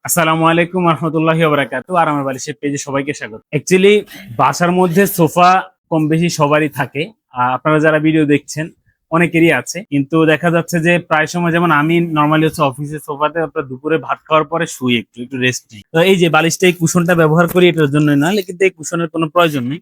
আসসালামু আলাইকুম রহমতুল্লাহি ওয়া বারাকাতুহু। আরামের বালিশের পেজে সবাইকে স্বাগত। অ্যাকচুয়ালি বাসার মধ্যে সোফা কম বেশি সবারই থাকে। আপনারা যারা ভিডিও দেখছেন অনেকেরই আছে, কিন্তু দেখা যাচ্ছে যে প্রায় সময়, যেমন আমি নর্মালি হচ্ছে অফিসের সোফাতে আপনার দুপুরে ভাত খাওয়ার পরে শুই, একটু একটু রেস্ট নিই। তো এই যে বালিশটা, এই কুশনটা ব্যবহার করি এটার জন্য না, কিন্তু এই কুশনের কোনো প্রয়োজন নেই।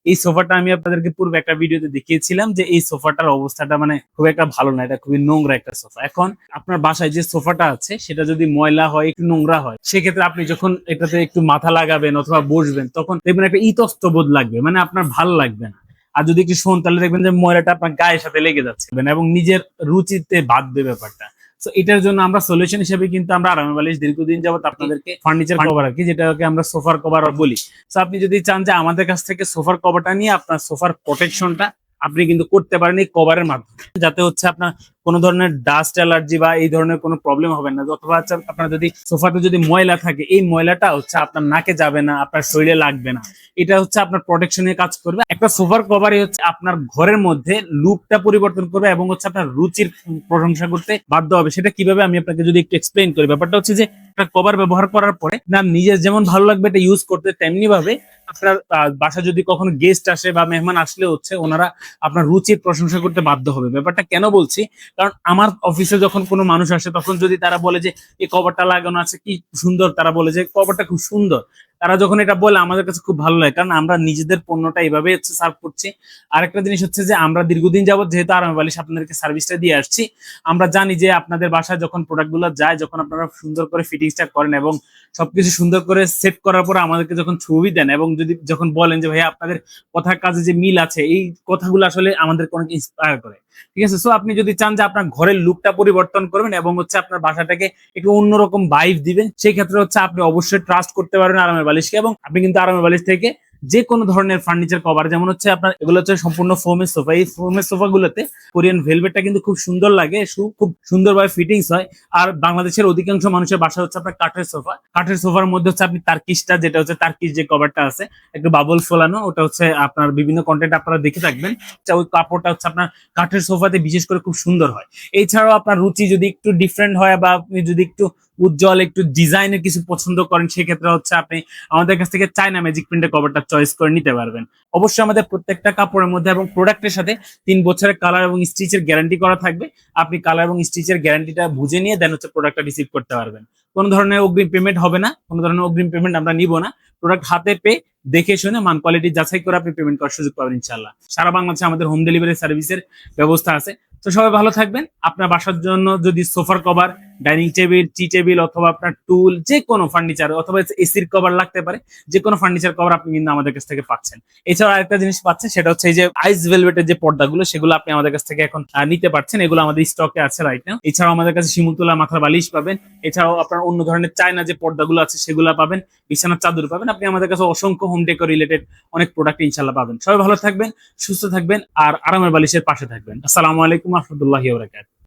এই সোফাটা আমি আপনাদেরকে পূর্বে একটা ভিডিওতে দেখিয়েছিলাম যে এই সোফাটার অবস্থাটা মানে খুব একটা ভালো না, এটা খুবই নোংরা একটা সোফা। এখন আপনার বাসায় যে সোফাটা আছে সেটা যদি ময়লা হয়, একটু নোংরা হয়, সেক্ষেত্রে আপনি যখন এটাতে একটু মাথা লাগাবেন অথবা বসবেন, তখন দেখবেন একটা ইতস্ত বোধ লাগবে, মানে আপনার ভালো লাগবে না। আর যদি একটু শোন, তাহলে দেখবেন যে ময়লাটা আপনার গায়ের সাথে লেগে যাচ্ছে এবং নিজের রুচিতে বাঁধবে ব্যাপারটা। তো এটার জন্য আমরা সলিউশন হিসেবে কিন্তু আমরা আরামে বালিশ দীর্ঘদিন যাবত আপনাদেরকে ফার্নিচার কভার আর কি, যেটাকে আমরা সোফার কভার বলি। তো আপনি যদি চান যে আমাদের কাছ থেকে সোফার কভারটা নিয়ে আপনার সোফার প্রোটেকশনটা আপনি কিন্তু করতে পারেন এই কভারের মাধ্যমে, যাতে হচ্ছে আপনার কোনো ধরনের ডাস্ট অ্যালার্জি বা এই ধরনের কোনো প্রবলেম হবে না। অথবা আপনার যদি সোফাতে যদি ময়লা থাকে, এই ময়লাটা হচ্ছে আপনার নাকে যাবে না, আপনার শরীরে লাগবে না। এটা হচ্ছে আপনার প্রোটেকশনের কাজ করবে। একটা সোফার কভারই হচ্ছে আপনার ঘরের মধ্যে লুকটা পরিবর্তন করবে এবং হচ্ছে আপনার রুচির প্রশংসা করতে বাধ্য হবে। সেটা কিভাবে আমি আপনাকে যদি একটু এক্সপ্লেইন করি। ব্যাপারটা হচ্ছে যে একটা কভার ব্যবহার করার পরে না নিজের যেমন ভালো লাগবে এটা ইউজ করতে, তেমনি ভাবে আপনার বাসা যদি কখনো গেস্ট আসে বা মেহমান আসলে হচ্ছে ওনারা আপনার রুচির প্রশংসা করতে বাধ্য হবে। ব্যাপারটা কেন বলছি, কারণ আমার অফিসে যখন কোনো মানুষ আসে তখন যদি তারা বলে যে এই কভারটা লাগানো আছে কি সুন্দর, তারা বলে যে কভারটা খুব সুন্দর, তারা যখন এটা বলে আমাদের কাছে খুব ভালো লাগে, কারণ আমরা নিজেদের পণ্যটা এইভাবে হচ্ছে সার্ভ করছি। আরেকটা জিনিস হচ্ছে যে আমরা দীর্ঘদিন যাবত যেহেতু আরামে বালিশ আপনাদেরকে সার্ভিসটা দিয়ে আসছি, আমরা জানি যে আপনাদের বাসায় যখন প্রোডাক্টগুলো যায়, যখন আপনারা সুন্দর করে ফিটিংসটা করেন এবং সবকিছু সুন্দর করে সেট করার পরে আমাদেরকে যখন ছবি দেন এবং যদি যখন বলেন যে ভাই আপনাদের কথার কাজে যে মিল আছে, এই কথাগুলো আসলে আমাদেরকে অনেক ইন্সপায়ার করে। ঠিক আছে, সো আপনি যদি চান যে আপনার ঘরের লুকটা পরিবর্তন করবেন এবং হচ্ছে আপনার বাসাটাকে একটু অন্যরকম ভাইব দিবেন, সেই ক্ষেত্রে হচ্ছে আপনি অবশ্যই ট্রাস্ট করতে পারবেন আরামের বালিশকে। এবং আপনি কিন্তু আরামের বালিশ থেকে যে কোনো ধরনের ফার্নিচার কভার, যেমন হচ্ছে আপনার এগুলো হচ্ছে সম্পূর্ণ ফোমের সোফা, এই ফোমের সোফা গুলোতে কোরিয়ান ভেলভেটটা কিন্তু খুব সুন্দর লাগে, খুব সুন্দরভাবে ফিটিংস হয়। আর বাংলাদেশের অধিকাংশ মানুষের বাসা হচ্ছে আপনার কাঠের সোফা। কাঠের সোফার মধ্যে হচ্ছে আপনি তার্কিশটা, যেটা হচ্ছে তার্কিশ যে কভারটা আছে একটু বাবল ফোলানো, ওটা হচ্ছে আপনার বিভিন্ন কন্টেন্ট আপনারা দেখে থাকবেন। ওই কাপড়টা হচ্ছে আপনার কাঠের সোফাতে বিশেষ করে খুব সুন্দর হয়। এছাড়াও আপনার রুচি যদি একটু ডিফারেন্ট হয় বা আপনি যদি একটু উজ্জ্বল একটু ডিজাইনের কিছু পছন্দ করেন, সেক্ষেত্রে হচ্ছে আপনি আমাদের কাছ থেকে চায়না ম্যাজিক প্রিন্টের কভারটা চয়েস করে নিতে পারবেন। অবশ্যই আমাদের প্রত্যেকটা কাপড়ের মধ্যে এবং প্রোডাক্টের সাথে 3 বছরের কালার এবং স্টিচের গ্যারান্টি করা থাকবে। আপনি কালার এবং স্টিচের গ্যারান্টিটা বুঝে নিয়ে দেন হচ্ছে প্রোডাক্টটা রিসিভ করতে পারবেন। কোনো ধরনের অগ্রিম পেমেন্ট হবে না, কোনো ধরনের অগ্রিম পেমেন্ট আমরা নিব না। প্রোডাক্ট হাতে পেয়ে দেখে শুনে মান কোয়ালিটি যাচাই করে আপনি পেমেন্ট করার সুযোগ পাবেন ইনশাআল্লাহ। সারা বাংলাদেশে আমাদের হোম ডেলিভারি সার্ভিসের ব্যবস্থা আছে। তো সবাই ভালো থাকবেন। আপনার বাসার জন্য যদি সোফার কভার, ডাইনিং টেবিল, টি টেবিল অথবা আপনার টুল, যে কোনো ফার্নিচার অথবা এসির কভার লাগতে পারে, যে কোনো ফার্নিচার কভার আপনি কিন্তু আমাদের কাছ থেকে পাচ্ছেন। এছাড়াও আরেকটা জিনিস পাচ্ছেন, সেটা হচ্ছে এই যে আইস ভেলভেটের যে পর্দাগুলো, সেগুলো আপনি আমাদের কাছ থেকে এখন নিতে পারছেন। এগুলো আমাদের স্টকে আছে রাইট নাও। এছাড়াও আমাদের কাছে শিমুলতলা মাথার বালিশ পাবেন। এছাড়াও আপনার অন্য ধরনের চায়না যে পর্দাগুলো আছে সেগুলো পাবেন, বিছানার চাদর পাবেন। আপনি আমাদের কাছে অসংখ্য হোম ডেকোর রিলেটেড অনেক প্রোডাক্ট ইনশাআল্লাহ পাবেন। সবাই ভালো থাকবেন, সুস্থ থাকবেন আর আরামের বালিশের পাশে থাকবেন। আসসালামু আলাইকুম রহমতুল্লাহি ওয়া বারাকাতুহু।